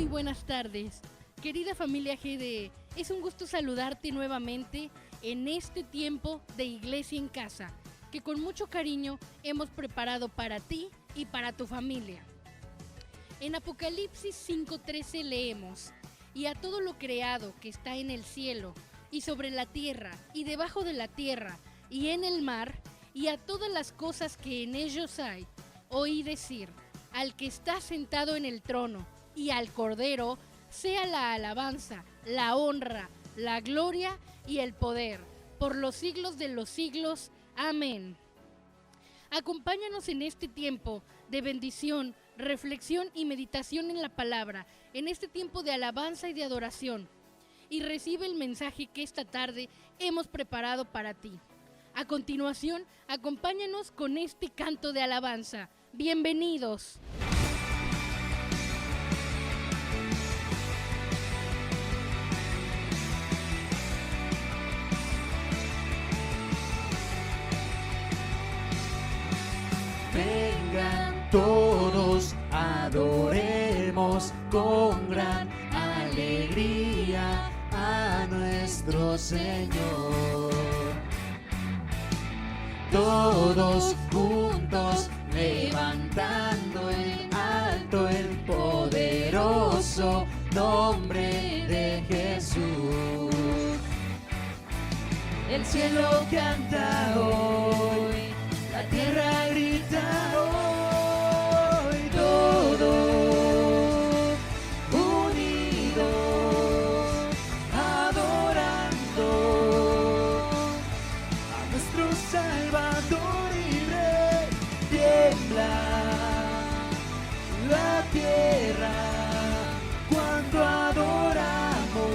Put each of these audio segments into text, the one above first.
buenas tardes. Querida familia GDE, es un gusto saludarte nuevamente en este tiempo de Iglesia en Casa, que con mucho cariño hemos preparado para ti y para tu familia. En Apocalipsis 5:13 leemos: y a todo lo creado que está en el cielo, y sobre la tierra, y debajo de la tierra, y en el mar, y a todas las cosas que en ellos hay, oí decir: al que está sentado en el trono, y al Cordero, sea la alabanza, la honra, la gloria y el poder, por los siglos de los siglos. Amén. Acompáñanos en este tiempo de bendición, reflexión y meditación en la palabra, en este tiempo de alabanza y de adoración, y recibe el mensaje que esta tarde hemos preparado para ti. A continuación, acompáñanos con este canto de alabanza. Bienvenidos. Vengan todos, adoremos con gran alegría a nuestro Señor. Todos juntos, levantando en alto el poderoso nombre de Jesús. El cielo canta hoy, la tierra grita hoy, todos unidos, adorando a nuestro Salvador y Rey. Tiembla la tierra cuando adoramos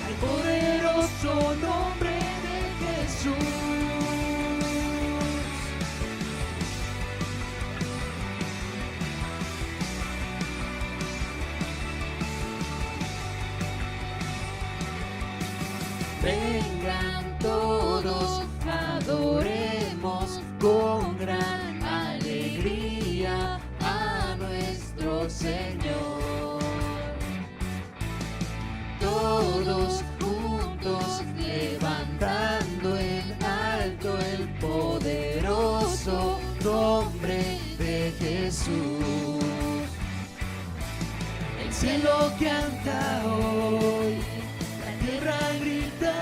al poderoso nombre de Jesús. Vengan todos, adoremos con gran alegría a nuestro Señor. Todos juntos, levantando en alto el poderoso nombre de Jesús. El cielo canta hoy, la tierra grita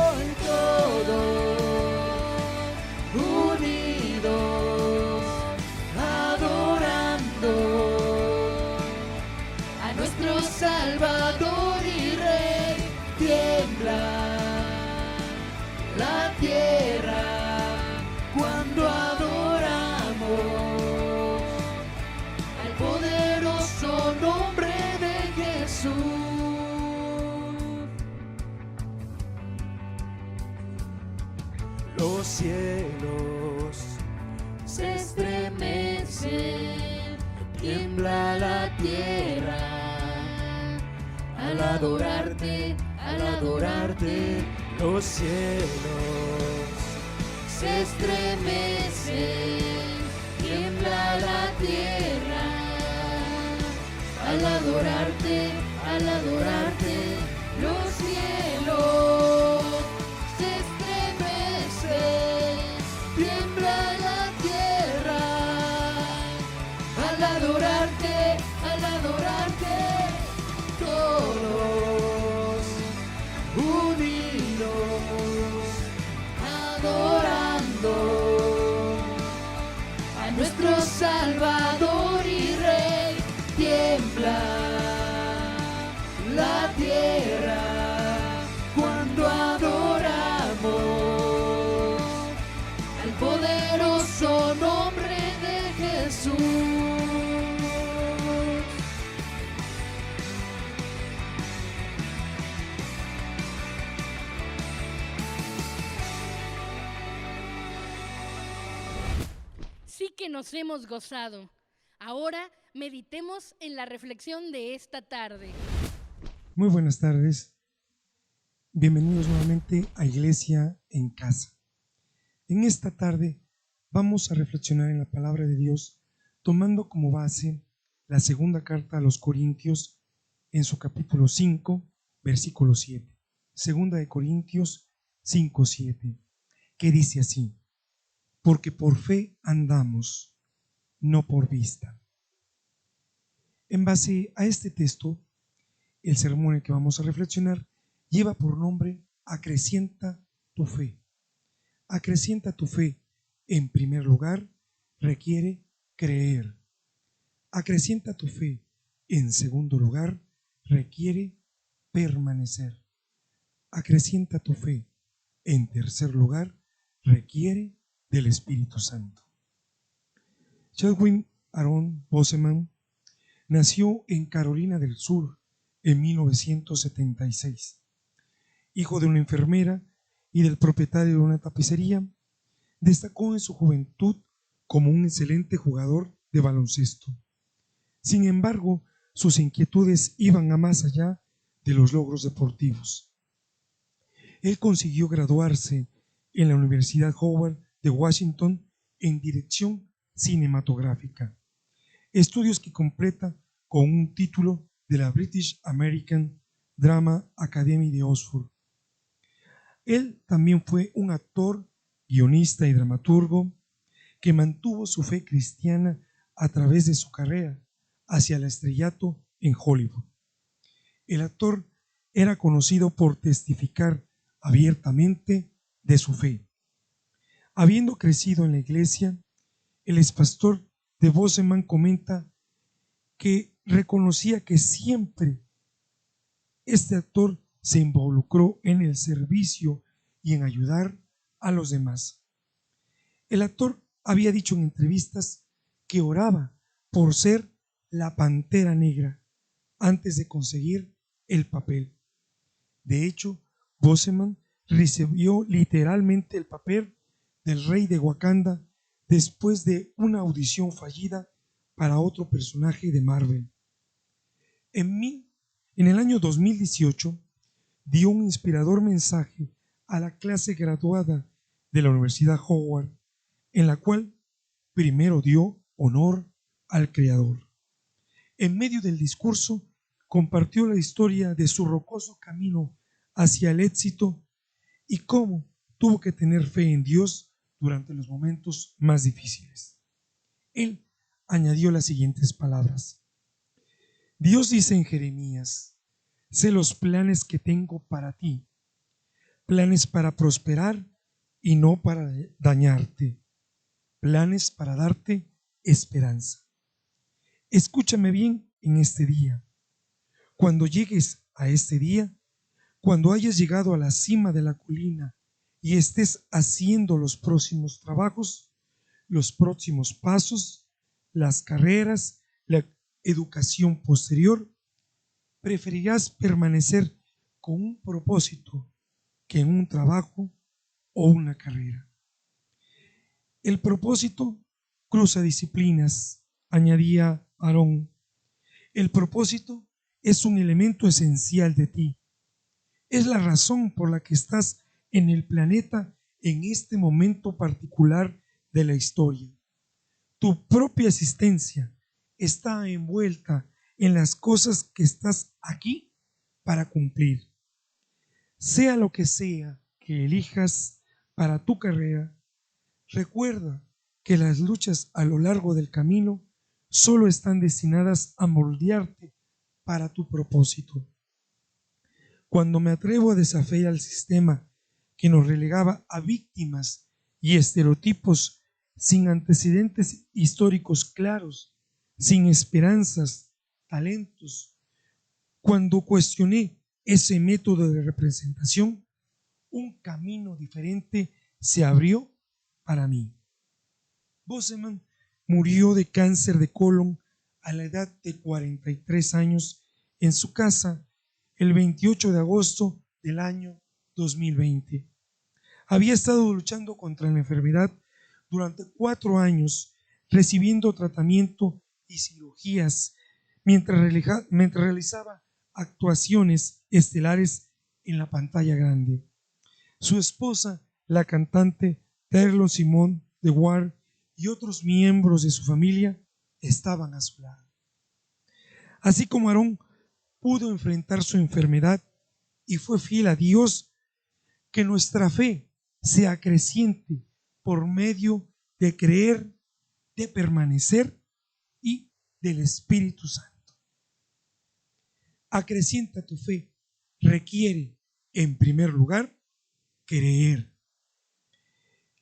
hoy, todos unidos, adorando a nuestro Salvador y Rey. Tiembla la tierra cuando adoramos al poderoso nombre de Jesús. Los cielos se estremecen, tiembla la tierra al adorarte, los cielos se estremecen, tiembla la tierra al adorarte, los cielos se estremecen, tiembla la tierra al adorarte, todos unidos, adorando a nuestro Salvador y Rey. Tiembla la tierra cuando adoramos al poderoso nombre de Jesús. Sí que nos hemos gozado. Ahora meditemos en la reflexión de esta tarde. Muy buenas tardes. Bienvenidos nuevamente a Iglesia en Casa. En esta tarde vamos a reflexionar en la palabra de Dios tomando como base la segunda carta a los Corintios en su capítulo 5, versículo 7. Segunda de Corintios 5, 7, que dice así: porque por fe andamos, no por vista. En base a este texto, el sermón en el que vamos a reflexionar lleva por nombre Acrecienta tu fe. Acrecienta tu fe, en primer lugar, requiere creer. Acrecienta tu fe, en segundo lugar, requiere permanecer. Acrecienta tu fe, en tercer lugar, requiere del Espíritu Santo. Chadwick Aaron Boseman nació en Carolina del Sur en 1976. Hijo de una enfermera y del propietario de una tapicería, destacó en su juventud como un excelente jugador de baloncesto. Sin embargo, sus inquietudes iban a más allá de los logros deportivos. Él consiguió graduarse en la Universidad Howard de Washington en dirección cinematográfica, estudios que completa con un título de la British American Drama Academy de Oxford. Él también fue un actor, guionista y dramaturgo que mantuvo su fe cristiana a través de su carrera hacia el estrellato en Hollywood. El actor era conocido por testificar abiertamente de su fe. Habiendo crecido en la iglesia, el expastor de Boseman comenta que reconocía que siempre este actor se involucró en el servicio y en ayudar a los demás. El actor había dicho en entrevistas que oraba por ser la Pantera Negra antes de conseguir el papel. De hecho, Boseman recibió literalmente el papel del rey de Wakanda después de una audición fallida para otro personaje de Marvel. En el año 2018 dio un inspirador mensaje a la clase graduada de la Universidad Howard, en la cual primero dio honor al Creador. En medio del discurso compartió la historia de su rocoso camino hacia el éxito y cómo tuvo que tener fe en Dios durante los momentos más difíciles. Él añadió las siguientes palabras: Dios dice en Jeremías: sé los planes que tengo para ti, planes para prosperar y no para dañarte, planes para darte esperanza. Escúchame bien en este día. Cuando llegues a este día, cuando hayas llegado a la cima de la colina y estés haciendo los próximos trabajos, los próximos pasos, las carreras, la educación posterior, preferirás permanecer con un propósito que en un trabajo o una carrera. El propósito cruza disciplinas, añadía Aarón. El propósito es un elemento esencial de ti. Es la razón por la que estás en el planeta en este momento particular de la historia. Tu propia existencia está envuelta en las cosas que estás aquí para cumplir. Sea lo que sea que elijas para tu carrera, recuerda que las luchas a lo largo del camino solo están destinadas a moldearte para tu propósito. Cuando me atrevo a desafiar al sistema que nos relegaba a víctimas y estereotipos sin antecedentes históricos claros, sin esperanzas, talentos, cuando cuestioné ese método de representación, un camino diferente se abrió para mí. Boseman murió de cáncer de colon a la edad de 43 años en su casa el 28 de agosto del año 2020. Había estado luchando contra la enfermedad durante 4 años, recibiendo tratamiento y cirugías mientras realizaba actuaciones estelares en la pantalla grande. Su esposa, la cantante Taylor Simone de Ward, y otros miembros de su familia estaban a su lado. Así como Aarón pudo enfrentar su enfermedad y fue fiel a Dios, que nuestra fe sea creciente por medio de creer, de permanecer y del Espíritu Santo. Acrecienta tu fe requiere, en primer lugar, creer.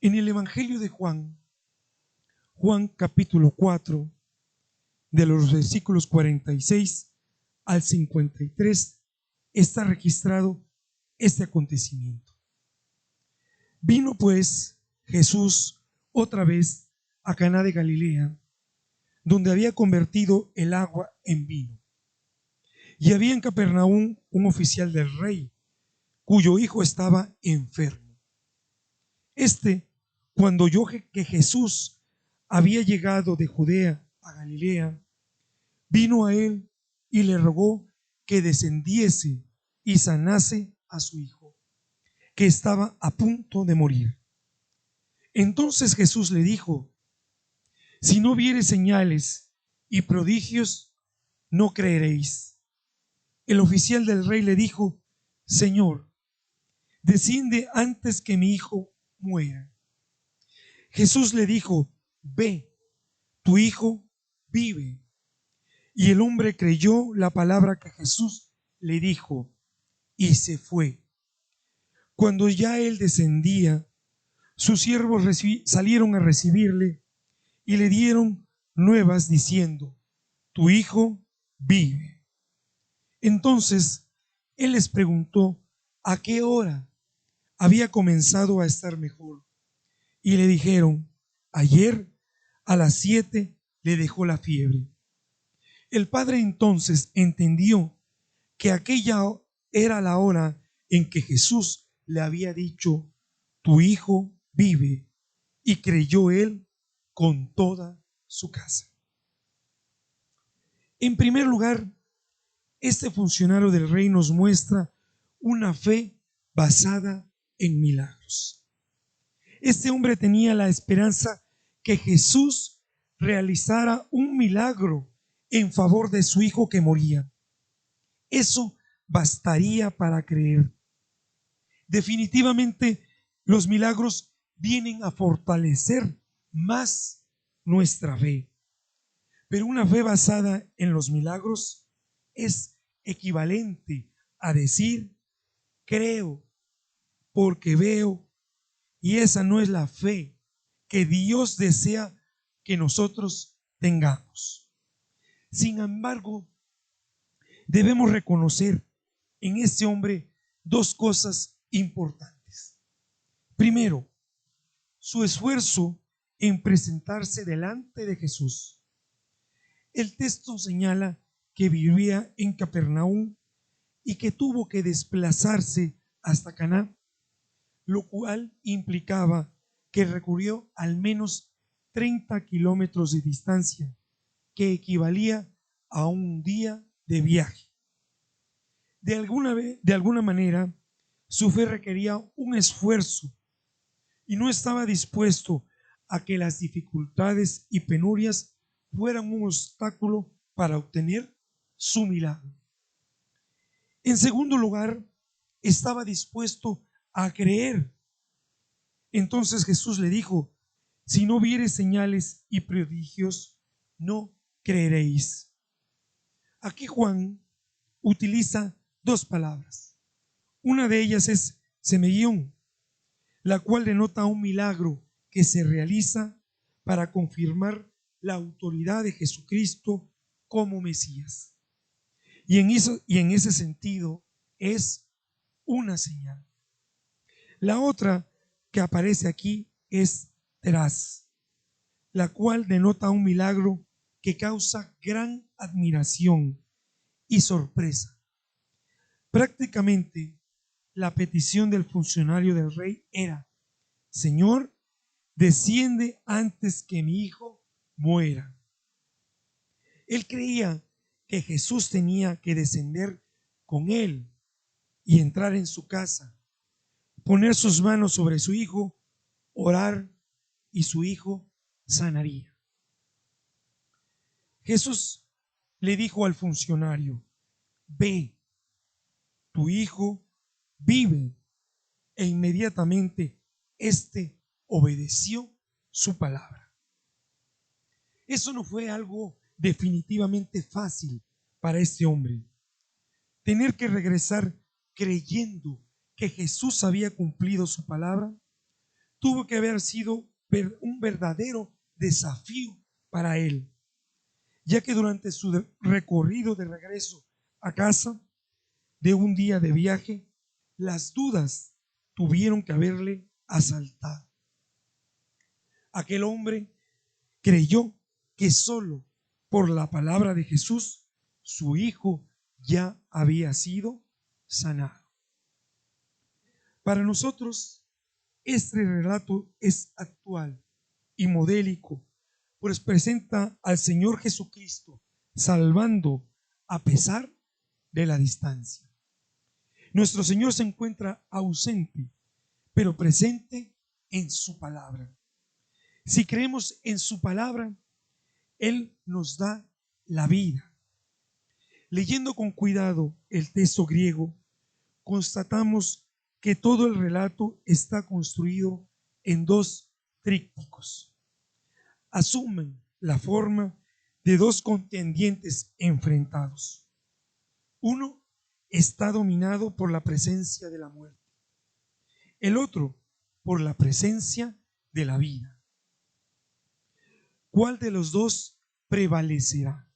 En el Evangelio de Juan, Juan capítulo 4, de los versículos 46 al 53, está registrado este acontecimiento. Vino pues Jesús otra vez a Caná de Galilea, donde había convertido el agua en vino. Y había en Capernaum un oficial del rey, cuyo hijo estaba enfermo. Cuando oyó que Jesús había llegado de Judea a Galilea, vino a él y le rogó que descendiese y sanase a su hijo, que estaba a punto de morir. Entonces Jesús le dijo: si no viereis señales y prodigios, no creeréis. El oficial del rey le dijo: Señor, desciende antes que mi hijo muera. Jesús le dijo: ve, tu hijo vive. Y el hombre creyó la palabra que Jesús le dijo y se fue. Cuando ya él descendía, sus siervos salieron a recibirle y le dieron nuevas diciendo: tu hijo vive. Entonces él les preguntó a qué hora había comenzado a estar mejor. Y le dijeron: ayer a las 7 le dejó la fiebre. El padre entonces entendió que aquella era la hora en que Jesús le había dicho: tu hijo vive, y creyó él con toda su casa. En primer lugar, este funcionario del rey nos muestra una fe basada en milagros. Este hombre tenía la esperanza que Jesús realizara un milagro en favor de su hijo que moría. Eso bastaría para creer. Definitivamente, los milagros vienen a fortalecer más nuestra fe. Pero una fe basada en los milagros es equivalente a decir: creo porque veo, y esa no es la fe que Dios desea que nosotros tengamos. Sin embargo, debemos reconocer en este hombre dos cosas importantes. Primero, su esfuerzo en presentarse delante de Jesús. El texto señala que vivía en Capernaum y que tuvo que desplazarse hasta Caná, lo cual implicaba que recorrió al menos 30 kilómetros de distancia, que equivalía a un día de viaje. De alguna manera, su fe requería un esfuerzo y no estaba dispuesto a que las dificultades y penurias fueran un obstáculo para obtener su milagro. En segundo lugar, estaba dispuesto a creer. Entonces Jesús le dijo: si no viereis señales y prodigios, no creeréis. Aquí Juan utiliza dos palabras. Una de ellas es semeión, la cual denota un milagro que se realiza para confirmar la autoridad de Jesucristo como Mesías. Y en ese sentido es una señal. La otra que aparece aquí es teras, la cual denota un milagro que causa gran admiración y sorpresa. Prácticamente, la petición del funcionario del rey era: Señor, desciende antes que mi hijo muera. Él creía que Jesús tenía que descender con él y entrar en su casa, poner sus manos sobre su hijo, orar, y su hijo sanaría. Jesús le dijo al funcionario: ve, tu hijo vive. E inmediatamente éste obedeció su palabra. Eso no fue algo definitivamente fácil para este hombre. Tener que regresar creyendo que Jesús había cumplido su palabra tuvo que haber sido un verdadero desafío para él, ya que durante su recorrido de regreso a casa de un día de viaje, las dudas tuvieron que haberle asaltado. Aquel hombre creyó que solo por la palabra de Jesús su hijo ya había sido sanado. Para nosotros, este relato es actual y modélico, pues presenta al Señor Jesucristo salvando a pesar de la distancia. Nuestro Señor se encuentra ausente, pero presente en su palabra. Si creemos en su palabra, Él nos da la vida. Leyendo con cuidado el texto griego, constatamos que todo el relato está construido en dos trípticos. Asumen la forma de dos contendientes enfrentados. Uno está dominado por la presencia de la muerte, el otro por la presencia de la vida. ¿Cuál de los dos prevalecerá?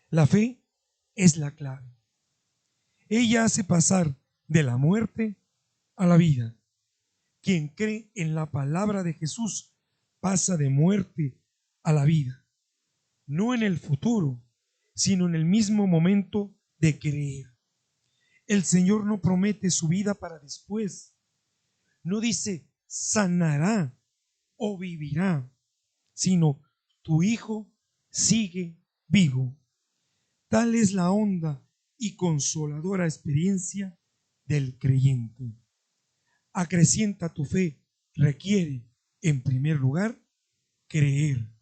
La fe es la clave. Ella hace pasar de la muerte a la vida. Quien cree en la palabra de Jesús pasa de muerte a la vida, no en el futuro, sino en el mismo momento de creer. El Señor no promete su vida para después. No dice sanará o vivirá, sino tu hijo sigue vivo. Tal es la honda y consoladora experiencia del creyente. Acrecienta tu fe requiere, en primer lugar, creer.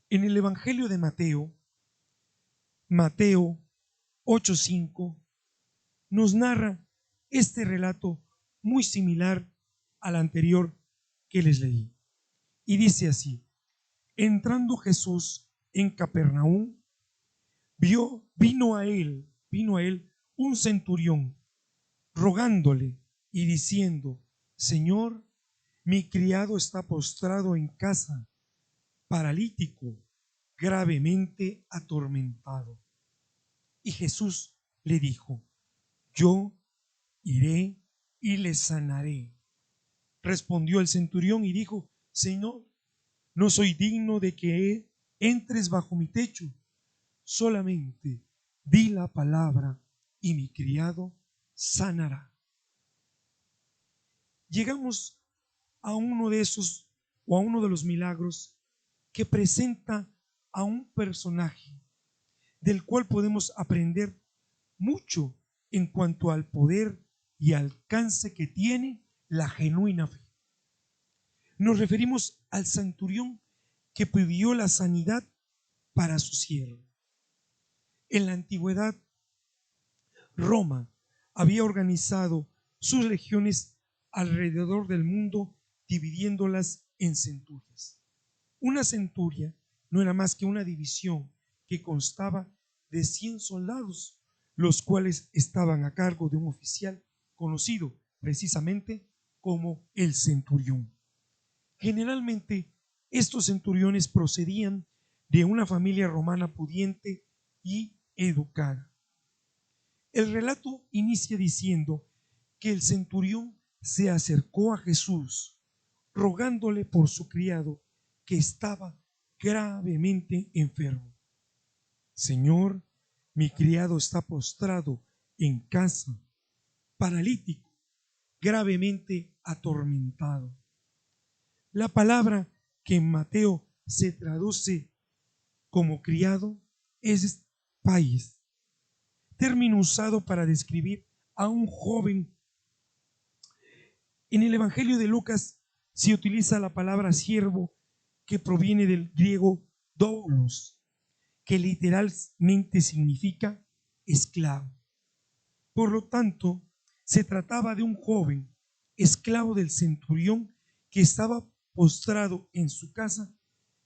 En el Evangelio de Mateo, Mateo 8:5, nos narra este relato muy similar al anterior que les leí. Y dice así: entrando Jesús en Capernaum, vino a él un centurión, rogándole y diciendo: Señor, mi criado está postrado en casa, paralítico, gravemente atormentado. Y Jesús le dijo: yo iré y le sanaré. Respondió el centurión y dijo: Señor, no soy digno de que entres bajo mi techo, solamente di la palabra y mi criado sanará. Llegamos a uno de esos, o a uno de los milagros que presenta a un personaje del cual podemos aprender mucho en cuanto al poder y alcance que tiene la genuina fe. Nos referimos al centurión que pidió la sanidad para su siervo. En la antigüedad, Roma había organizado sus legiones alrededor del mundo, dividiéndolas en centurias. Una centuria no era más que una división que constaba de 100 soldados, los cuales estaban a cargo de un oficial conocido precisamente como el centurión. Generalmente, estos centuriones procedían de una familia romana pudiente y educada. El relato inicia diciendo que el centurión se acercó a Jesús, rogándole por su criado que estaba gravemente enfermo. Señor, mi criado está postrado en casa, paralítico, gravemente atormentado. La palabra que en Mateo se traduce como criado es país, término usado para describir a un joven. En el Evangelio de Lucas se utiliza la palabra siervo, que proviene del griego doulos, que literalmente significa esclavo. Por lo tanto, se trataba de un joven esclavo del centurión que estaba postrado en su casa,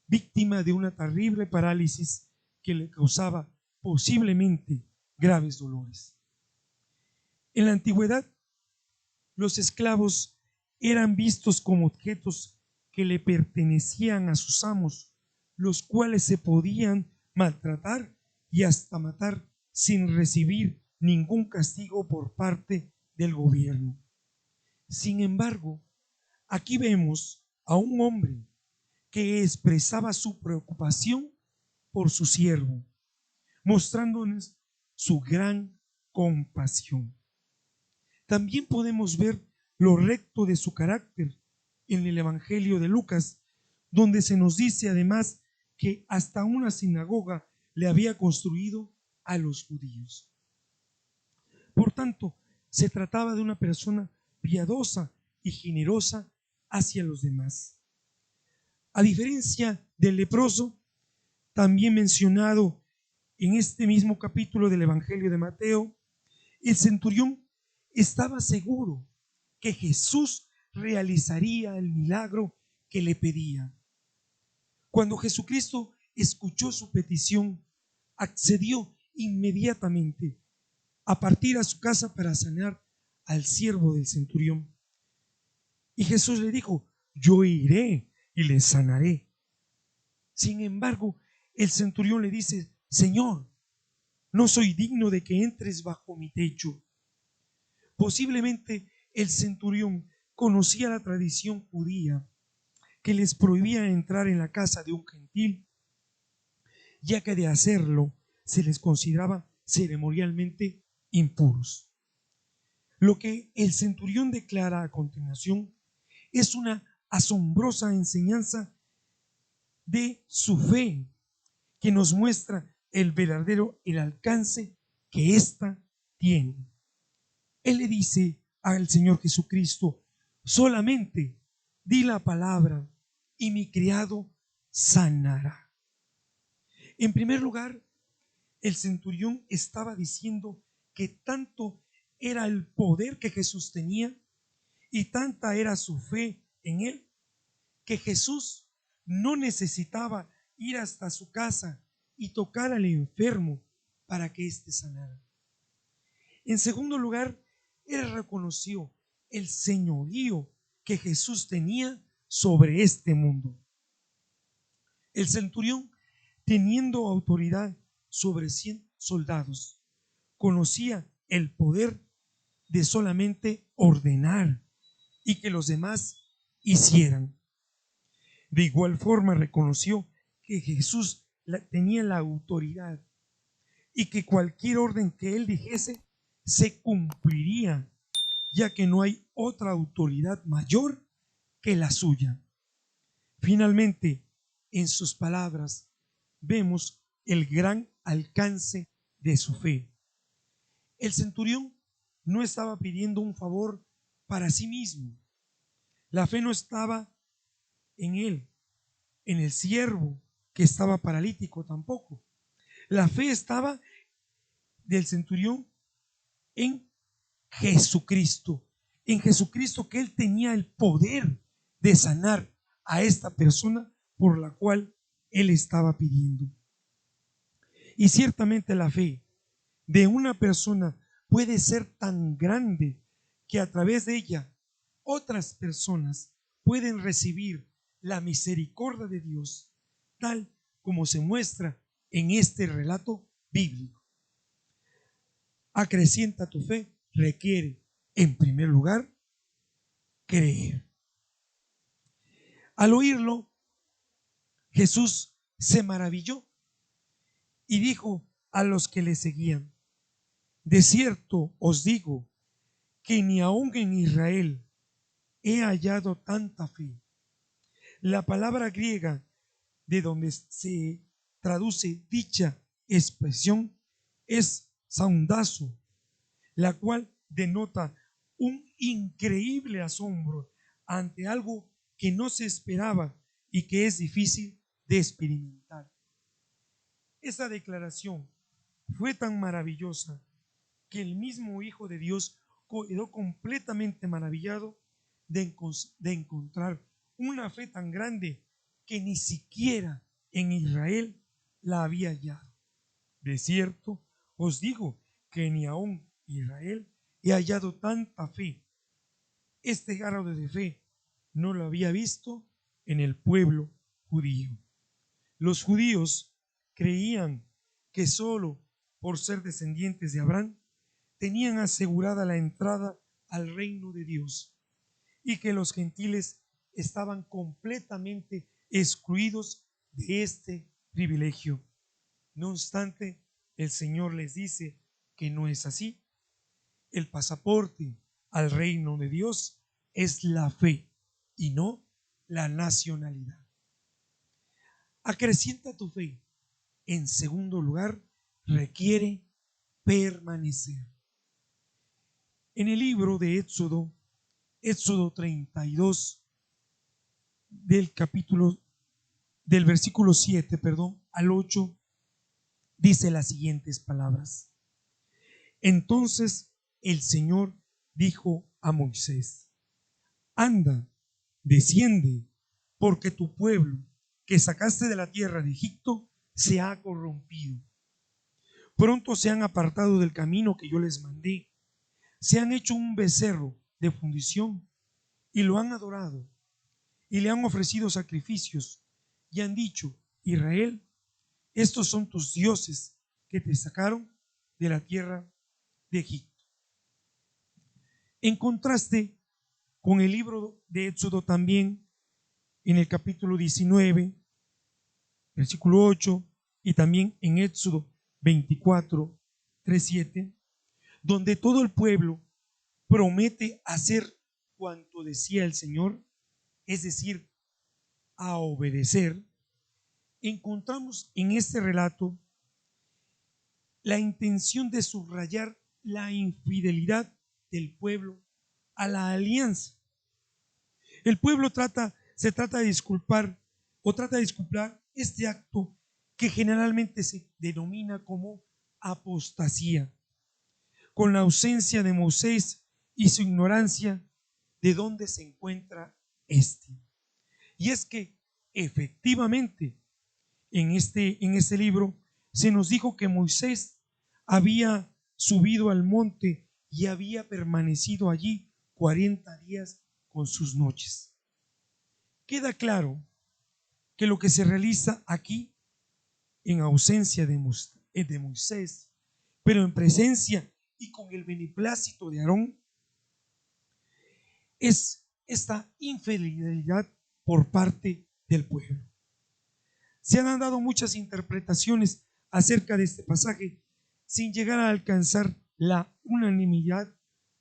víctima de una terrible parálisis que le causaba posiblemente graves dolores. En la antigüedad, los esclavos eran vistos como objetos que le pertenecían a sus amos, los cuales se podían maltratar y hasta matar sin recibir ningún castigo por parte del gobierno. Sin embargo, aquí vemos a un hombre que expresaba su preocupación por su siervo, mostrándonos su gran compasión. También podemos ver lo recto de su carácter en el Evangelio de Lucas, donde se nos dice además que hasta una sinagoga le había construido a los judíos. Por tanto, se trataba de una persona piadosa y generosa hacia los demás. A diferencia del leproso, también mencionado en este mismo capítulo del Evangelio de Mateo, el centurión estaba seguro que Jesús realizaría el milagro que le pedía. Cuando Jesucristo escuchó su petición, accedió inmediatamente a partir a su casa para sanar al siervo del centurión. Y Jesús le dijo: yo iré y le sanaré. Sin embargo, el centurión le dice: Señor, no soy digno de que entres bajo mi techo. Posiblemente el centurión conocía la tradición judía que les prohibía entrar en la casa de un gentil, ya que de hacerlo se les consideraba ceremonialmente impuros. Lo que el centurión declara a continuación es una asombrosa enseñanza de su fe que nos muestra el alcance que ésta tiene. Él le dice al Señor Jesucristo: solamente di la palabra y mi criado sanará. En primer lugar, el centurión estaba diciendo que tanto era el poder que Jesús tenía y tanta era su fe en él, que Jesús no necesitaba ir hasta su casa y tocar al enfermo para que éste sanara. En segundo lugar, él reconoció el señorío que Jesús tenía sobre este mundo. El centurión, teniendo autoridad sobre 100 soldados, conocía el poder de solamente ordenar y que los demás hicieran. De igual forma reconoció que Jesús tenía la autoridad y que cualquier orden que él dijese se cumpliría, ya que no hay otra autoridad mayor que la suya. Finalmente, en sus palabras vemos el gran alcance de su fe. El centurión no estaba pidiendo un favor para sí mismo. La fe no estaba en él, en el siervo que estaba paralítico tampoco. La fe estaba del centurión en Jesucristo que él tenía el poder de sanar a esta persona por la cual él estaba pidiendo. Y ciertamente la fe de una persona puede ser tan grande que a través de ella otras personas pueden recibir la misericordia de Dios, tal como se muestra en este relato bíblico. Acrecienta tu fe requiere, en primer lugar, creer. Al oírlo, Jesús se maravilló y dijo a los que le seguían: de cierto os digo que ni aun en Israel he hallado tanta fe. La palabra griega de donde se traduce dicha expresión es saundazo, la cual denota un increíble asombro ante algo que no se esperaba y que es difícil de experimentar. Esa declaración fue tan maravillosa que el mismo Hijo de Dios quedó completamente maravillado de encontrar una fe tan grande que ni siquiera en Israel la había hallado. De cierto, os digo que ni aun Israel he hallado tanta fe. Este grado de fe no lo había visto en el pueblo judío. Los judíos creían que solo por ser descendientes de Abraham tenían asegurada la entrada al reino de Dios y que los gentiles estaban completamente excluidos de este privilegio. No obstante, el Señor les dice que no es así. El pasaporte al reino de Dios es la fe y no la nacionalidad. Acrecienta tu fe. En segundo lugar, requiere permanecer. En el libro de Éxodo 32, del versículo 7, al 8, dice las siguientes palabras. Entonces el Señor dijo a Moisés: anda, desciende, porque tu pueblo que sacaste de la tierra de Egipto se ha corrompido. Pronto se han apartado del camino que yo les mandé, se han hecho un becerro de fundición y lo han adorado, y le han ofrecido sacrificios, y han dicho: Israel, estos son tus dioses que te sacaron de la tierra de Egipto. En contraste con el libro de Éxodo, también en el capítulo 19, versículo 8, y también en Éxodo 24, 3, 7, donde todo el pueblo promete hacer cuanto decía el Señor, es decir, a obedecer, encontramos en este relato la intención de subrayar la infidelidad del pueblo a la alianza. El pueblo se trata de disculpar este acto que generalmente se denomina como apostasía, con la ausencia de Moisés y su ignorancia de dónde se encuentra este. Y es que efectivamente en este libro se nos dijo que Moisés había subido al monte y había permanecido allí 40 días con sus noches. Queda claro que lo que se realiza aquí, en ausencia de Moisés, pero en presencia y con el beneplácito de Aarón, es esta infidelidad por parte del pueblo. Se han dado muchas interpretaciones acerca de este pasaje sin llegar a alcanzar la unanimidad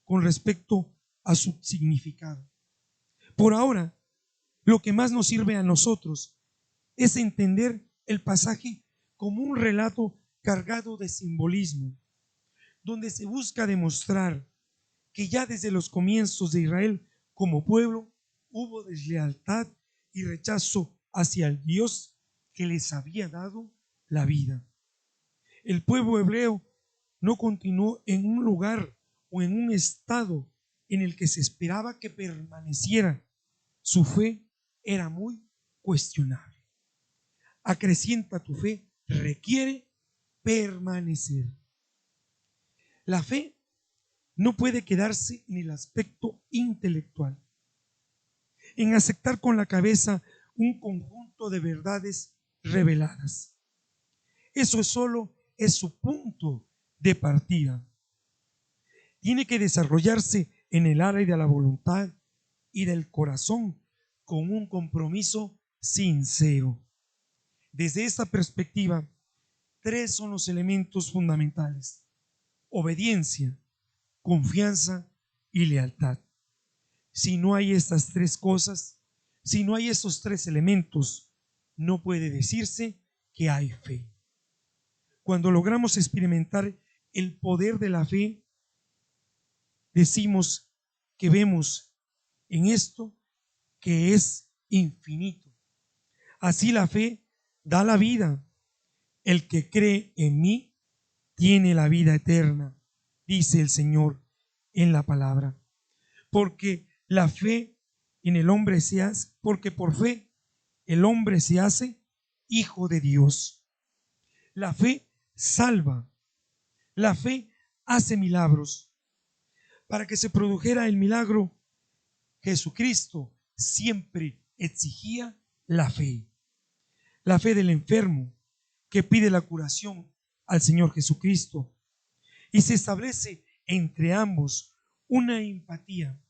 con respecto a su significado. Por ahora, lo que más nos sirve a nosotros es entender el pasaje como un relato cargado de simbolismo, donde se busca demostrar que ya desde los comienzos de Israel como pueblo hubo deslealtad y rechazo hacia el Dios que les había dado la vida. El pueblo hebreo no continuó en un lugar o en un estado en el que se esperaba que permaneciera. Su fe era muy cuestionable. Acrecienta tu fe requiere permanecer. La fe no puede quedarse en el aspecto intelectual, en aceptar con la cabeza un conjunto de verdades reveladas. Eso solo es su punto de partida. Tiene que desarrollarse en el área de la voluntad y del corazón con un compromiso sincero. Desde esta perspectiva, 3 son los elementos fundamentales: obediencia, confianza y lealtad. Si no hay estas 3 cosas, si no hay estos 3 elementos, no puede decirse que hay fe. Cuando logramos experimentar el poder de la fe, decimos que vemos en esto que es infinito, Así la fe da la vida. El que cree en mí tiene la vida eterna, dice el Señor en la palabra. Porque la fe en el hombre se hace, porque por fe el hombre se hace hijo de Dios. La fe salva. La fe hace milagros. Para que se produjera el milagro, Jesucristo siempre exigía la fe. La fe del enfermo que pide la curación al Señor Jesucristo. Y se establece entre ambos una empatía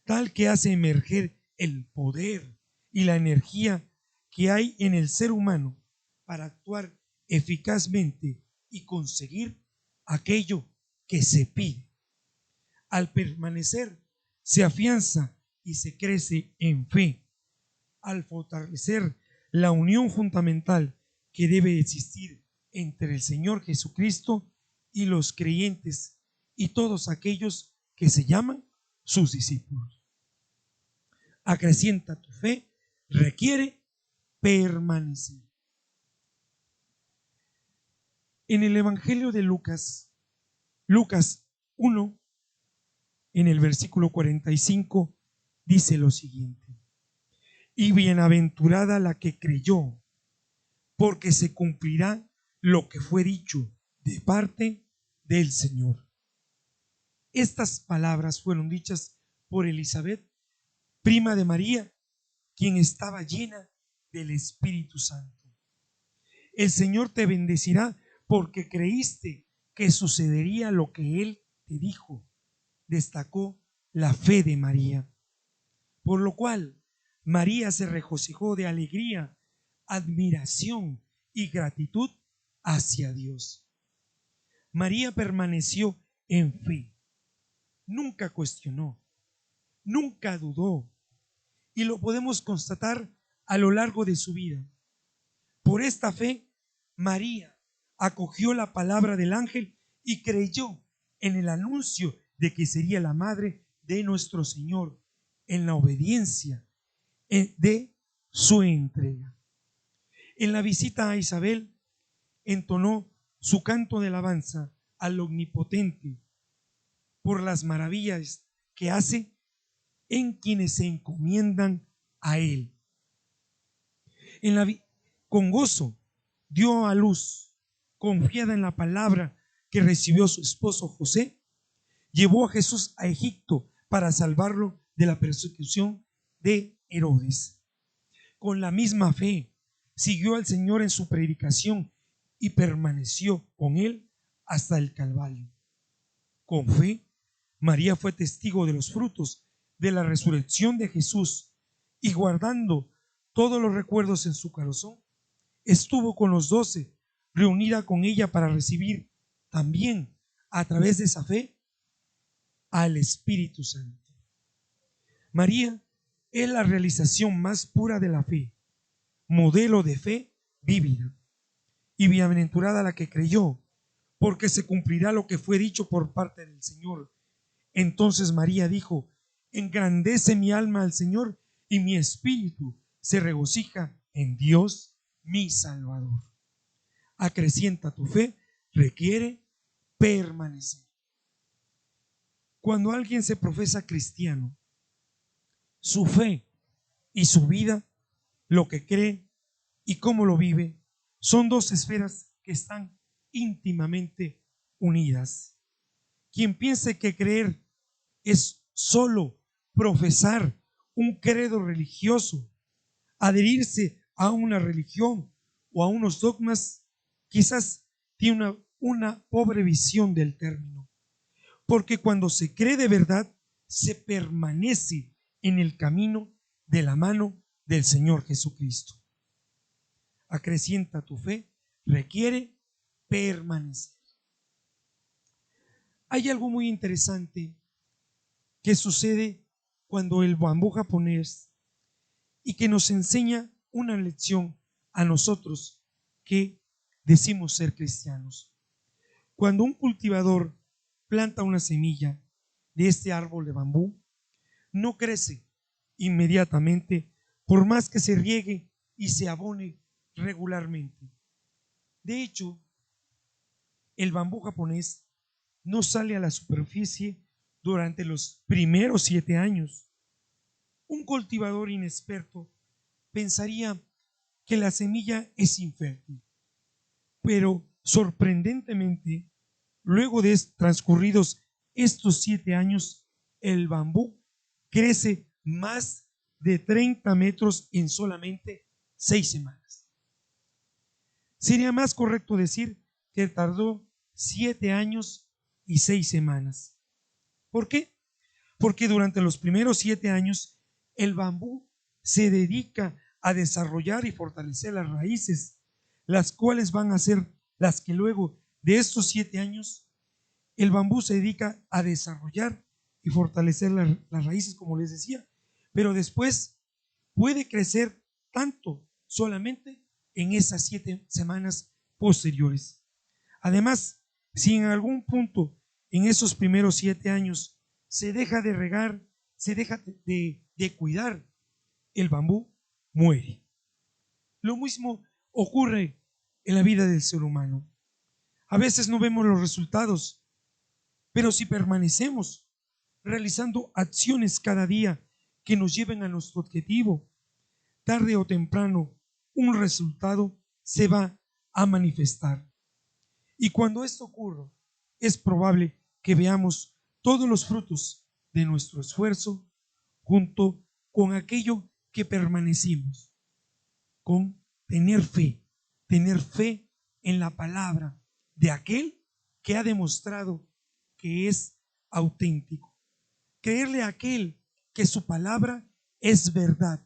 tal que hace emerger el poder y la energía que hay en el ser humano para actuar eficazmente y conseguir aquello que se pide. Al permanecer, se afianza y se crece en fe. Al fortalecer la unión fundamental que debe existir entre el Señor Jesucristo y los creyentes y todos aquellos que se llaman sus discípulos. Acrecienta tu fe, requiere permanecer. En el Evangelio de Lucas 1, en el versículo 45, dice lo siguiente: y bienaventurada la que creyó, porque se cumplirá lo que fue dicho de parte del Señor. Estas palabras fueron dichas por Elizabeth, prima de María, quien estaba llena del Espíritu Santo. El Señor te bendecirá porque creíste que sucedería lo que Él te dijo, destacó la fe de María. Por lo cual María se regocijó de alegría, admiración y gratitud hacia Dios. María permaneció en fe, nunca cuestionó, nunca dudó, y lo podemos constatar a lo largo de su vida. Por esta fe, María acogió la palabra del ángel y creyó en el anuncio de que sería la madre de nuestro Señor, en la obediencia de su entrega. En la visita a Isabel, entonó su canto de alabanza al Omnipotente por las maravillas que hace en quienes se encomiendan a Él. Con gozo dio a luz, confiada en la palabra que recibió su esposo José, llevó a Jesús a Egipto para salvarlo de la persecución de Herodes. Con la misma fe siguió al Señor en su predicación y permaneció con Él hasta el Calvario. Con fe, María fue testigo de los frutos de la resurrección de Jesús y guardando todos los recuerdos en su corazón, estuvo con los 12, reunida con ella para recibir también a través de esa fe al Espíritu Santo. María es la realización más pura de la fe, modelo de fe vívida. Y bienaventurada la que creyó, porque se cumplirá lo que fue dicho por parte del Señor. Entonces María dijo: engrandece mi alma al Señor y mi espíritu se regocija en Dios mi Salvador. Acrecienta tu fe, requiere permanecer. Cuando alguien se profesa cristiano, su fe y su vida, lo que cree y cómo lo vive, son dos esferas que están íntimamente unidas. Quien piense que creer es solo profesar un credo religioso, adherirse a una religión o a unos dogmas, quizás tiene una pobre visión del término. Porque cuando se cree de verdad, se permanece en el camino de la mano del Señor Jesucristo. Acrecienta tu fe, requiere permanecer. Hay algo muy interesante que sucede cuando el bambú japonés y que nos enseña una lección a nosotros que decimos ser cristianos. Cuando un cultivador planta una semilla de este árbol de bambú, no crece inmediatamente por más que se riegue y se abone regularmente. De hecho, el bambú japonés no sale a la superficie durante los primeros 7 años. Un cultivador inexperto pensaría que la semilla es infértil, pero sorprendentemente, luego de transcurridos estos 7 años, el bambú crece más de 30 metros en solamente 6 semanas. Sería más correcto decir que tardó 7 años y 6 semanas. ¿Por qué? Porque durante los primeros 7 años el bambú se dedica a desarrollar y fortalecer las raíces, las cuales van a ser las que luego de estos 7 años el bambú se dedica a desarrollar y fortalecer las raíces, como les decía, pero después puede crecer tanto solamente en esas 7 semanas posteriores. Además, si en algún punto en esos primeros 7 años se deja de regar, se deja de cuidar, el bambú muere. Lo mismo ocurre en la vida del ser humano. A veces no vemos los resultados, pero si permanecemos realizando acciones cada día que nos lleven a nuestro objetivo, tarde o temprano un resultado se va a manifestar. Y cuando esto ocurra, es probable que veamos todos los frutos de nuestro esfuerzo junto con aquello que permanecimos, con tener fe en la palabra de aquel que ha demostrado que es auténtico. Creerle a aquel que su palabra es verdad,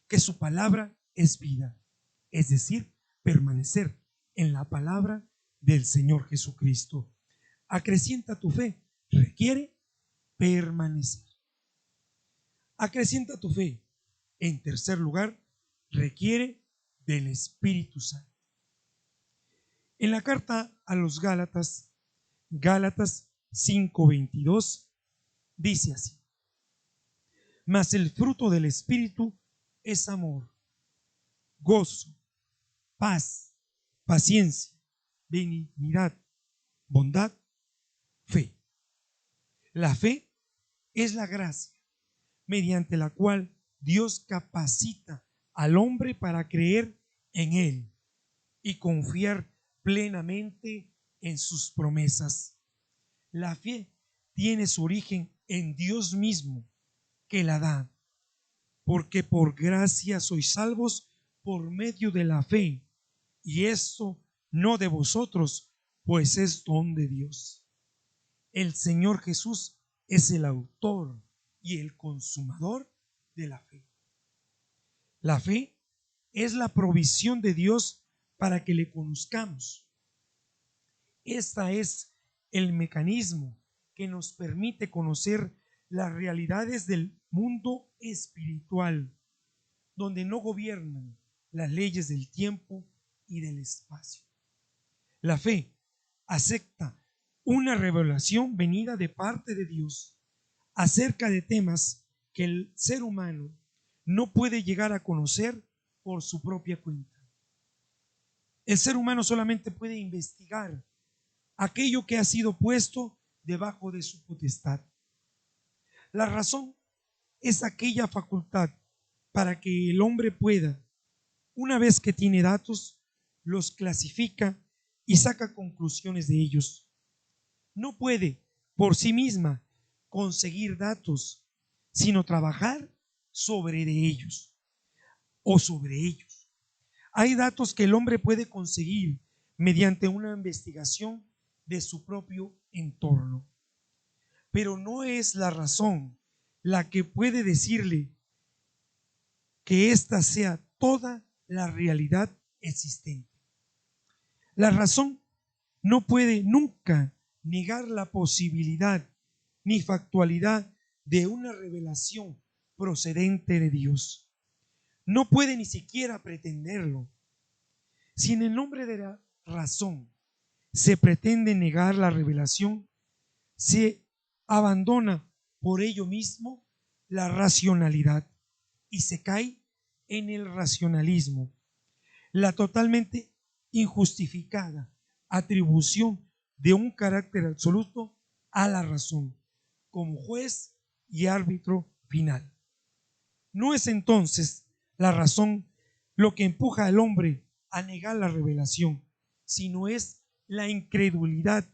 que su palabra es vida. Es decir, permanecer en la palabra del Señor Jesucristo. Acrecienta tu fe, requiere permanecer. Acrecienta tu fe. En tercer lugar, requiere del Espíritu Santo. En la carta a los Gálatas, Gálatas 5:22, dice así: mas el fruto del Espíritu es amor, gozo, paz, paciencia, benignidad, bondad, fe. La fe es la gracia mediante la cual Dios capacita al hombre para creer en Él y confiar plenamente en sus promesas. La fe tiene su origen en Dios mismo, que la da, porque por gracia sois salvos por medio de la fe, y esto no de vosotros, pues es don de Dios. El Señor Jesús es el autor y el consumador de la fe. La fe es la provisión de Dios para que le conozcamos. Este es el mecanismo que nos permite conocer las realidades del mundo espiritual, donde no gobiernan las leyes del tiempo y del espacio. La fe acepta una revelación venida de parte de Dios acerca de temas que el ser humano no puede llegar a conocer por su propia cuenta. El ser humano solamente puede investigar aquello que ha sido puesto debajo de su potestad. La razón es aquella facultad para que el hombre pueda, una vez que tiene datos, los clasifica y saca conclusiones de ellos. No puede por sí misma conseguir datos, sino trabajar sobre de ellos o sobre ellos. Hay datos que el hombre puede conseguir mediante una investigación de su propio entorno, pero no es la razón la que puede decirle que esta sea toda la realidad existente. La razón no puede nunca negar la posibilidad ni factualidad de una revelación procedente de Dios. No puede ni siquiera pretenderlo. Si en el nombre de la razón se pretende negar la revelación, se abandona por ello mismo la racionalidad y se cae en el racionalismo, la totalmente injustificada atribución de un carácter absoluto a la razón como juez y árbitro final. No es entonces la razón lo que empuja al hombre a negar la revelación, sino es la incredulidad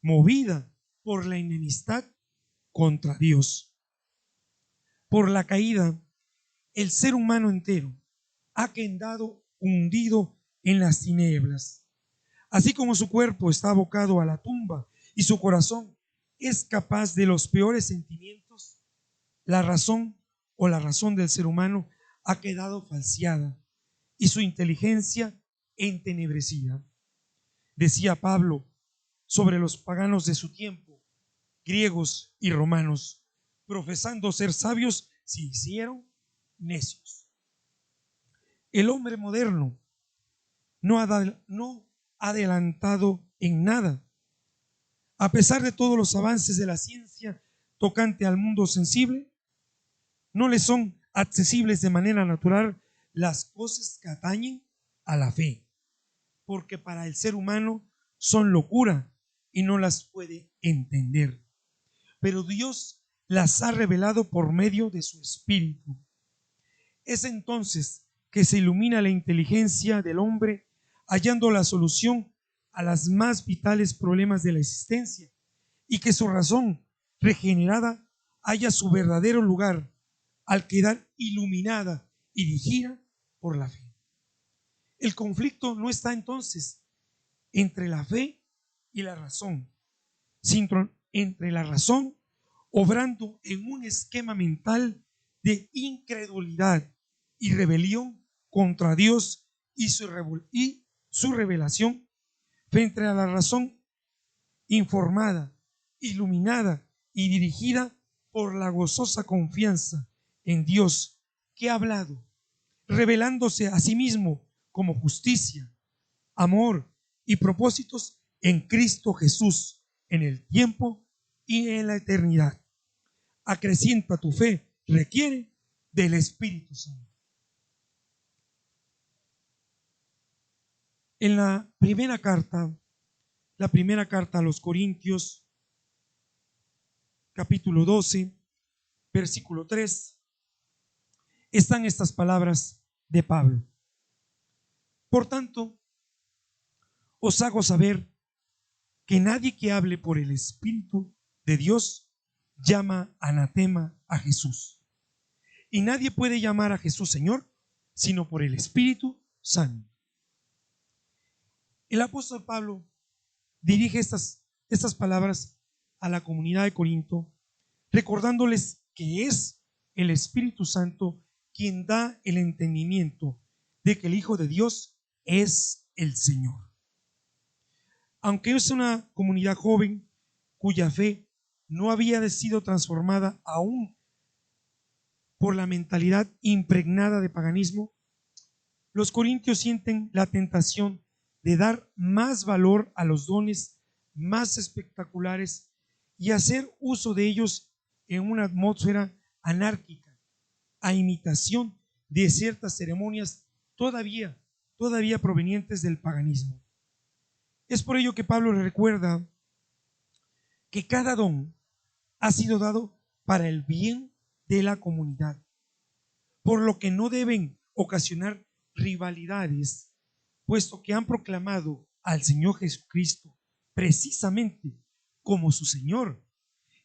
movida por la enemistad contra Dios. Por la caída, el ser humano entero ha quedado hundido en las tinieblas. Así como su cuerpo está abocado a la tumba y su corazón es capaz de los peores sentimientos, la razón del ser humano ha quedado falseada y su inteligencia entenebrecida. Decía Pablo sobre los paganos de su tiempo, griegos y romanos, profesando ser sabios, se hicieron necios. El hombre moderno no ha adelantado en nada. A pesar de todos los avances de la ciencia tocante al mundo sensible, no le son accesibles de manera natural las cosas que atañen a la fe, porque para el ser humano son locura y no las puede entender. Pero Dios las ha revelado por medio de su Espíritu. Es entonces que se ilumina la inteligencia del hombre, hallando la solución a los más vitales problemas de la existencia, y que su razón regenerada haya su verdadero lugar al quedar iluminada y dirigida por la fe. El conflicto no está entonces entre la fe y la razón, sino entre la razón obrando en un esquema mental de incredulidad y rebelión contra Dios y su revelación frente a la razón informada, iluminada y dirigida por la gozosa confianza en Dios que ha hablado, revelándose a sí mismo como justicia, amor y propósitos en Cristo Jesús en el tiempo y en la eternidad. Acrecienta tu fe, requiere del Espíritu Santo. En la primera carta a los Corintios, capítulo 12, versículo 3, están estas palabras de Pablo. Por tanto, os hago saber que nadie que hable por el Espíritu de Dios llama anatema a Jesús. Y nadie puede llamar a Jesús Señor, sino por el Espíritu Santo. El apóstol Pablo dirige estas palabras a la comunidad de Corinto, recordándoles que es el Espíritu Santo quien da el entendimiento de que el Hijo de Dios es el Señor. Aunque es una comunidad joven cuya fe no había sido transformada aún por la mentalidad impregnada de paganismo, los corintios sienten la tentación de dar más valor a los dones más espectaculares y hacer uso de ellos en una atmósfera anárquica, a imitación de ciertas ceremonias todavía provenientes del paganismo. Es por ello que Pablo le recuerda que cada don ha sido dado para el bien de la comunidad, por lo que no deben ocasionar rivalidades, puesto que han proclamado al Señor Jesucristo precisamente como su Señor,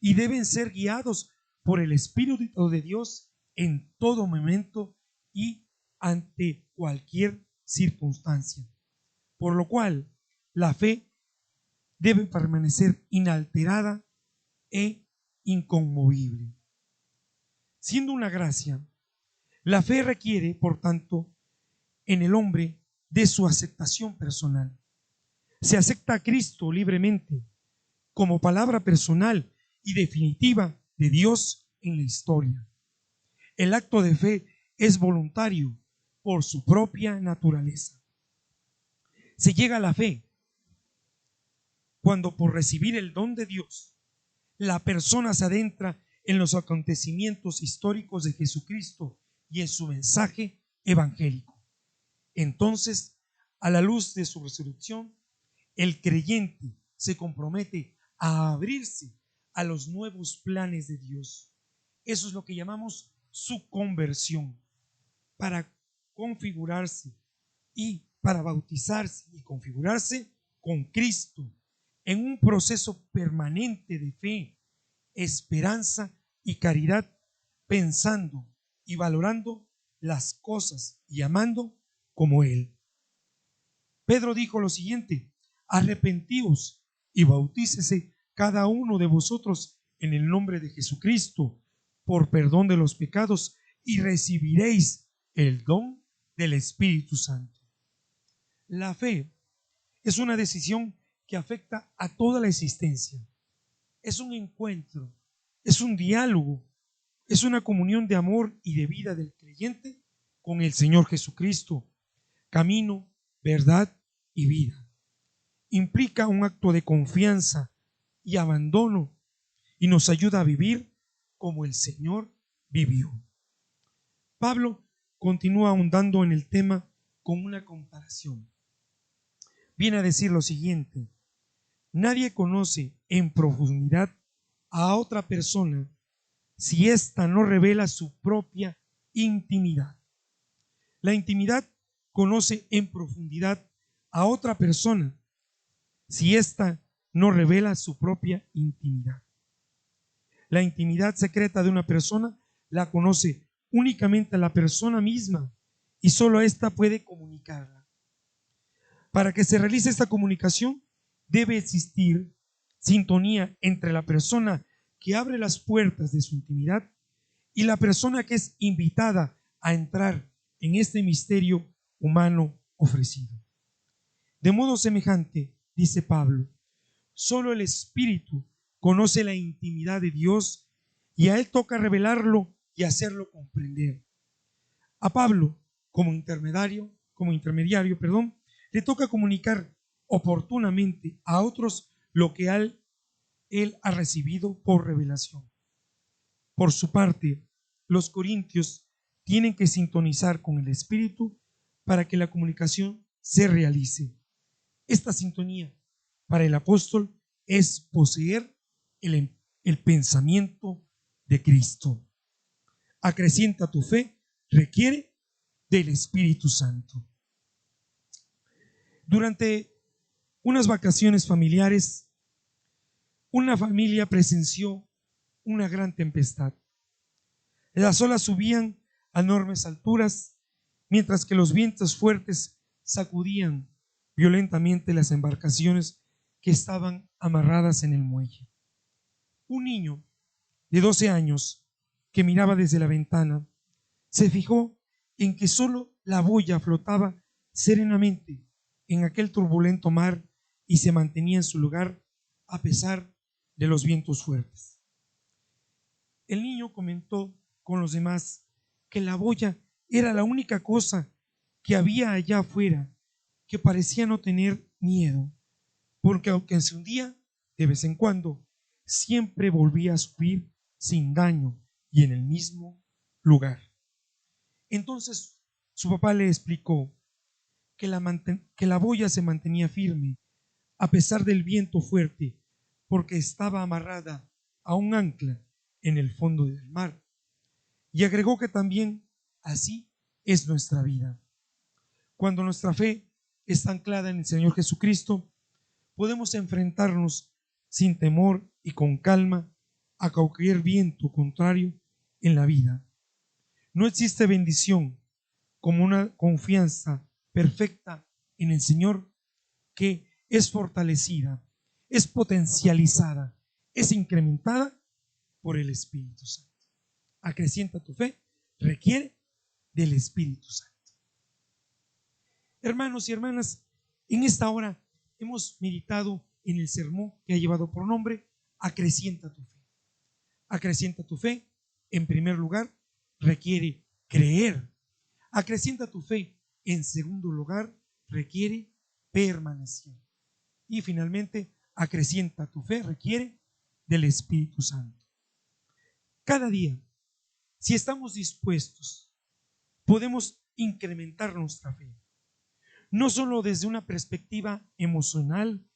y deben ser guiados por el Espíritu de Dios en todo momento y ante cualquier circunstancia. Por lo cual, la fe debe permanecer inalterada e inconmovible. Siendo una gracia, la fe requiere, por tanto, en el hombre de su aceptación personal. Se acepta a Cristo libremente como palabra personal y definitiva de Dios en la historia. El acto de fe es voluntario por su propia naturaleza. Se llega a la fe cuando, por recibir el don de Dios, la persona se adentra en los acontecimientos históricos de Jesucristo y en su mensaje evangélico. Entonces, a la luz de su resurrección, el creyente se compromete a abrirse a los nuevos planes de Dios. Eso es lo que llamamos su conversión, para configurarse y para bautizarse y configurarse con Cristo en un proceso permanente de fe, esperanza y caridad, pensando y valorando las cosas y amando como Él. Pedro dijo lo siguiente: arrepentíos y bautícese cada uno de vosotros en el nombre de Jesucristo por perdón de los pecados y recibiréis el don del Espíritu Santo. La fe es una decisión que afecta a toda la existencia. Es un encuentro, es un diálogo, es una comunión de amor y de vida del creyente con el Señor Jesucristo, camino, verdad y vida. Implica un acto de confianza y abandono y nos ayuda a vivir como el Señor vivió. Pablo continúa ahondando en el tema con una comparación. Viene a decir lo siguiente: nadie conoce en profundidad a otra persona si ésta no revela su propia intimidad. La intimidad conoce en profundidad a otra persona si ésta no revela su propia intimidad. La intimidad secreta de una persona la conoce únicamente la persona misma y solo ésta puede comunicarla. Para que se realice esta comunicación, debe existir sintonía entre la persona que abre las puertas de su intimidad y la persona que es invitada a entrar en este misterio humano ofrecido. De modo semejante, dice Pablo, solo el Espíritu conoce la intimidad de Dios y a Él toca revelarlo y hacerlo comprender. A Pablo, como intermediario, le toca comunicar oportunamente a otros lo que él ha recibido por revelación. Por su parte, los corintios tienen que sintonizar con el Espíritu para que la comunicación se realice. Esta sintonía para el apóstol es poseer el pensamiento de Cristo. Acrecienta tu fe requiere del Espíritu Santo. Durante unas vacaciones familiares, una familia presenció una gran tempestad. Las olas subían a enormes alturas, mientras que los vientos fuertes sacudían violentamente las embarcaciones que estaban amarradas en el muelle. Un niño de 12 años que miraba desde la ventana se fijó en que solo la boya flotaba serenamente en aquel turbulento mar y se mantenía en su lugar a pesar de los vientos fuertes. El niño comentó con los demás que la boya era la única cosa que había allá afuera que parecía no tener miedo, porque aunque se hundía de vez en cuando, siempre volvía a subir sin daño y en el mismo lugar. Entonces su papá le explicó que la boya se mantenía firme a pesar del viento fuerte, porque estaba amarrada a un ancla en el fondo del mar. Y agregó que también así es nuestra vida. Cuando nuestra fe está anclada en el Señor Jesucristo, podemos enfrentarnos sin temor y con calma a cualquier viento contrario en la vida. No existe bendición como una confianza perfecta en el Señor que es fortalecida, es potencializada, es incrementada por el Espíritu Santo. Acrecienta tu fe requiere del Espíritu Santo. Hermanos y hermanas, en esta hora hemos meditado en el sermón que ha llevado por nombre Acrecienta tu fe. Acrecienta tu fe, en primer lugar, requiere creer. Acrecienta tu fe, en segundo lugar, requiere permanecer. Y finalmente, acrecienta tu fe requiere del Espíritu Santo. Cada día, si estamos dispuestos, podemos incrementar nuestra fe, no solo desde una perspectiva emocional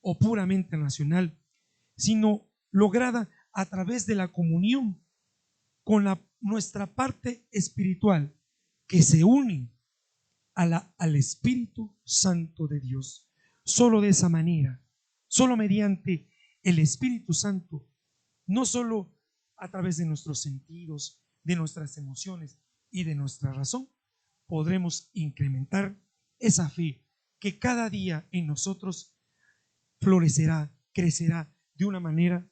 o puramente racional, sino lograda a través de la comunión con nuestra parte espiritual que se une al Espíritu Santo de Dios. Solo de esa manera, solo mediante el Espíritu Santo, no solo a través de nuestros sentidos, de nuestras emociones y de nuestra razón, podremos incrementar esa fe que cada día en nosotros florecerá, crecerá de una manera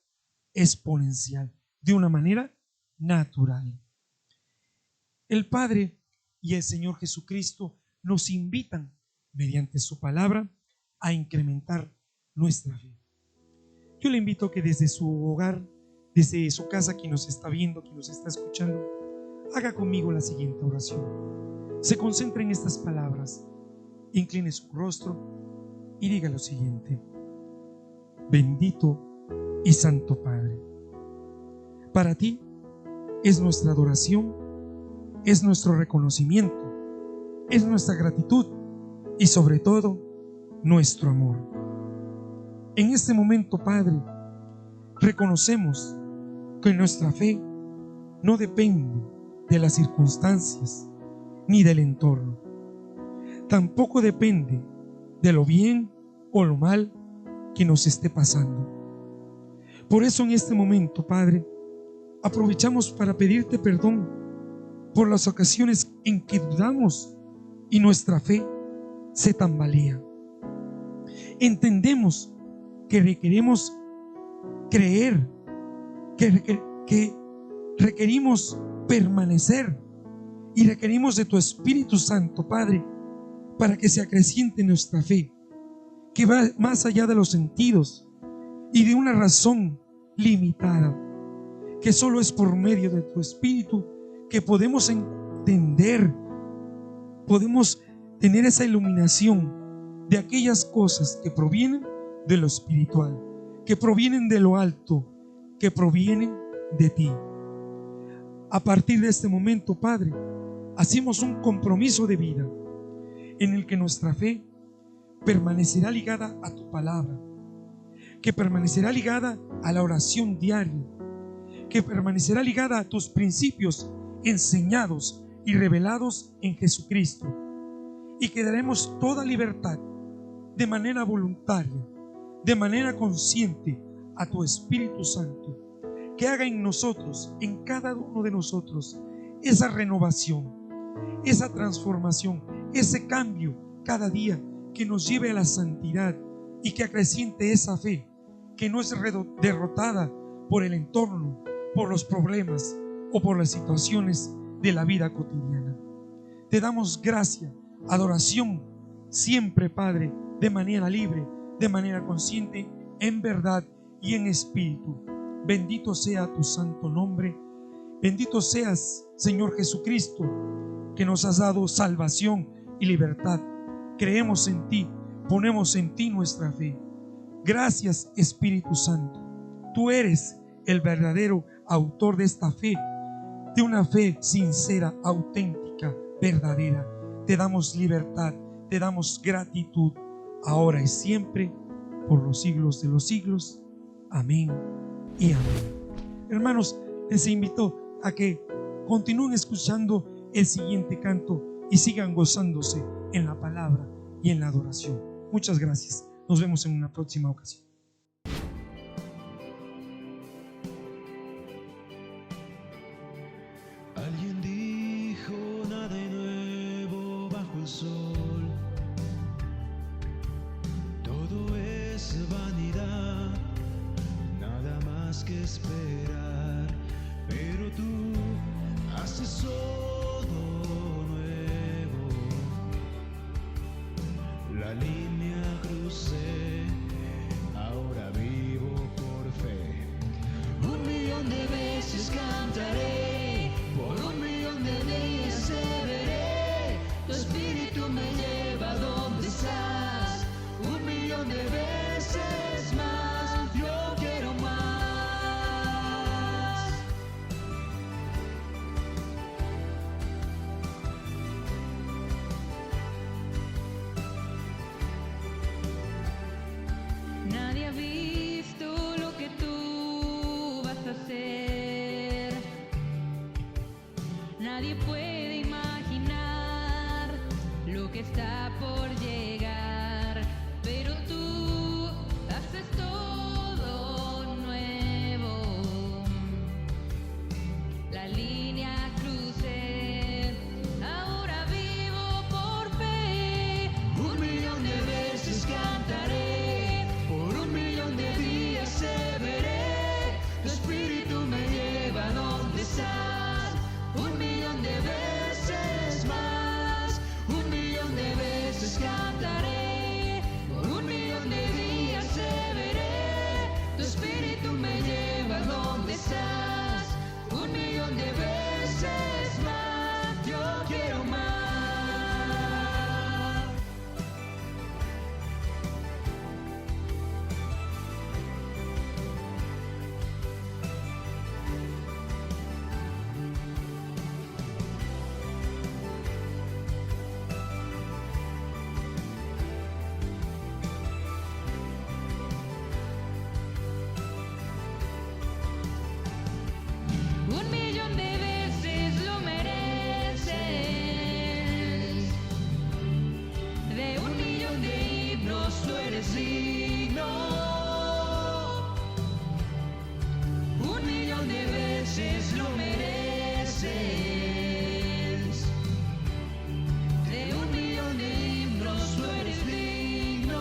exponencial, de una manera natural. El Padre y el Señor Jesucristo nos invitan mediante su palabra a incrementar nuestra fe. Yo le invito a que desde su hogar, desde su casa, quien nos está viendo, quien nos está escuchando, haga conmigo la siguiente oración. Se concentre en estas palabras, incline su rostro y diga lo siguiente: bendito y santo Padre, para ti es nuestra adoración, es nuestro reconocimiento, es nuestra gratitud y sobre todo nuestro amor. En este momento, Padre, reconocemos que nuestra fe no depende de las circunstancias ni del entorno. Tampoco depende de lo bien o lo mal que nos esté pasando. Por eso en este momento, Padre, aprovechamos para pedirte perdón por las ocasiones en que dudamos y nuestra fe se tambalea. Entendemos que requerimos creer, que requerimos permanecer y requerimos de tu Espíritu Santo, Padre, para que se acreciente nuestra fe, que va más allá de los sentidos y de una razón limitada, que solo es por medio de tu Espíritu que podemos entender, podemos tener esa iluminación de aquellas cosas que provienen de lo espiritual, que provienen de lo alto, que provienen de ti. A partir de este momento, Padre, hacemos un compromiso de vida en el que nuestra fe permanecerá ligada a tu palabra, que permanecerá ligada a la oración diaria, que permanecerá ligada a tus principios enseñados y revelados en Jesucristo, y que daremos toda libertad de manera voluntaria, de manera consciente, a tu Espíritu Santo, que haga en nosotros, en cada uno de nosotros, esa renovación, esa transformación, ese cambio cada día que nos lleve a la santidad y que acreciente esa fe que no es derrotada por el entorno, por los problemas o por las situaciones de la vida cotidiana. Te damos gracia, adoración siempre, Padre, de manera libre, de manera consciente, en verdad y en espíritu. Bendito sea tu santo nombre. Bendito seas, Señor Jesucristo, que nos has dado salvación y libertad. Creemos en ti, ponemos en ti nuestra fe. Gracias, Espíritu Santo. Tú eres el verdadero autor de esta fe, de una fe sincera, auténtica, verdadera. Te damos libertad, te damos gratitud, ahora y siempre, por los siglos de los siglos. Amén y amén. Hermanos, les invito a que continúen escuchando el siguiente canto y sigan gozándose en la palabra y en la adoración. Muchas gracias. Nos vemos en una próxima ocasión. Alguien dijo: nada de nuevo bajo el sol, todo es vanidad, nada más que esperar, pero tú haces todo nuevo. La línea crucé, ahora vivo por fe. 1.000.000 de veces cantaré, por 1.000.000 de días te veré. Tu espíritu me lleva a donde estás. 1.000.000 de veces más, yo quiero más. Nadie puede imaginar lo que está por llegar, pero tú haces todo nuevo. La línea crucé, ahora vivo por fe. 1.000.000 de veces cantaré, por 1.000.000 de días te veré. Tu espíritu me lleva a donde estás. 1.000.000 de veces más, 1.000.000 de veces cantaré, por 1.000.000 de días te veré. Tu espíritu me lleva a donde estás. 1.000.000 de veces más, yo quiero más. Un millón de veces lo mereces. De 1.000.000 de himnos tú eres digno. 1.000.000 de veces lo mereces. De 1.000.000 de himnos tú eres digno.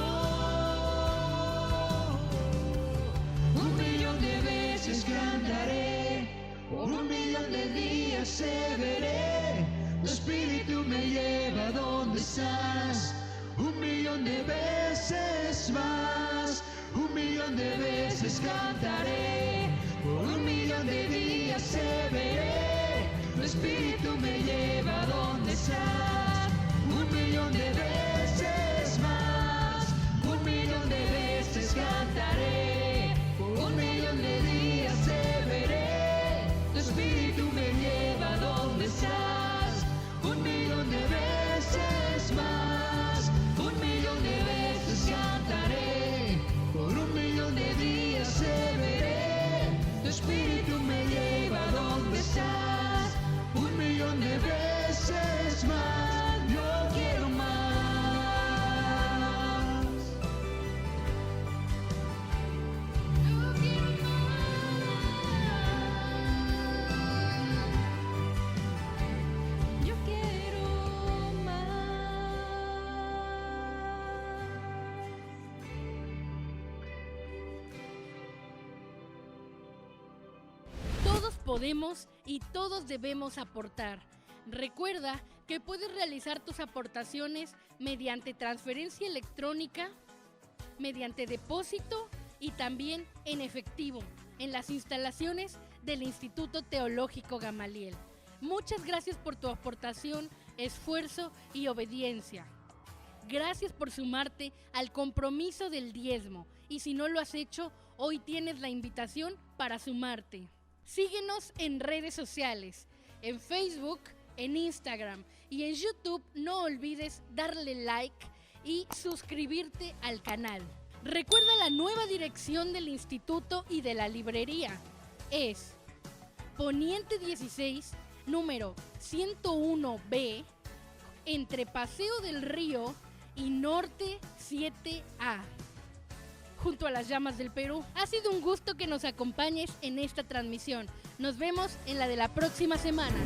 1.000.000 de veces cantaré, por 1.000.000 de días te veré. Tu espíritu me lleva a donde estás. 1.000.000 de veces más, 1.000.000 de veces cantaré, por 1.000.000 de días te veré. Tu espíritu me lleva a donde estás. 1.000.000 de veces más, 1.000.000 de veces cantaré, por 1.000.000 de días te veré. Tu espíritu me lleva a donde estás. 1.000.000 de veces más, 1.000.000 de veces cantaré, por 1.000.000 de días te veré. Tu espíritu me lleva a donde estás. 1.000.000 de veces más, yo quiero más. Yo quiero más. Yo quiero más. Todos podemos y todos debemos aportar. Recuerda que puedes realizar tus aportaciones mediante transferencia electrónica, mediante depósito y también en efectivo en las instalaciones del Instituto Teológico Gamaliel. Muchas gracias por tu aportación, esfuerzo y obediencia. Gracias por sumarte al compromiso del diezmo y si no lo has hecho, hoy tienes la invitación para sumarte. Síguenos en redes sociales, en Facebook, en Instagram y en YouTube. No olvides darle like y suscribirte al canal. Recuerda la nueva dirección del instituto y de la librería. Es Poniente 16, número 101B, entre Paseo del Río y Norte 7A, junto a las llamas del Perú. Ha sido un gusto que nos acompañes en esta transmisión. Nos vemos en la de la próxima semana.